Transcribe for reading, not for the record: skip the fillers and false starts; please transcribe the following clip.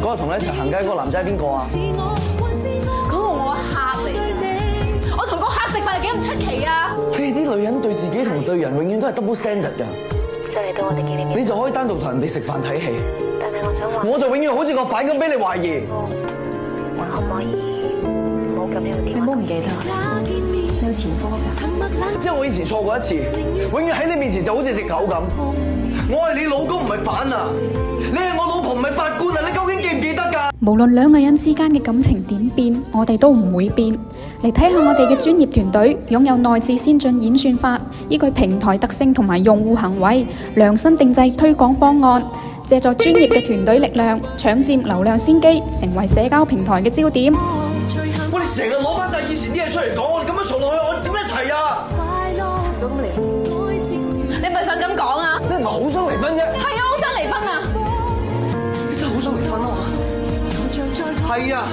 嗰日同你一齊行街嗰個男仔係邊個啊？嗰個我客嚟嘅，我同個客食飯係幾咁出奇啊！你哋啲女人對自己同對人永遠都係 double standard 㗎。就嚟到我哋見面，你就可以單獨同人哋食飯睇戲，但係我想話，我就永遠好似個犯咁俾你懷疑。可唔可以唔好咁樣電話？你唔好唔記得，你有前科㗎。即係我以前錯過一次，永遠喺你面前就好似隻狗咁。我係你老公唔係犯啊，你係我老婆唔係法官啊，你究竟記唔記得㗎？無論兩個人之間嘅感情點變，我哋都唔會變。嚟睇下我哋嘅專業團隊，擁有內置先進演算法，依據平台特性同埋用戶行為，量身定製推廣方案，借助專業嘅團隊力量，搶佔流量先機，成為社交平台嘅焦點。我哋成日攞翻晒以前啲嘢出嚟講，我哋咁樣嘈落去，我哋點一齊啊？咁你咪想咁講啊？你唔係好想離婚啫？係啊，好想離婚啊！你真係好想離婚啊嘛？係啊。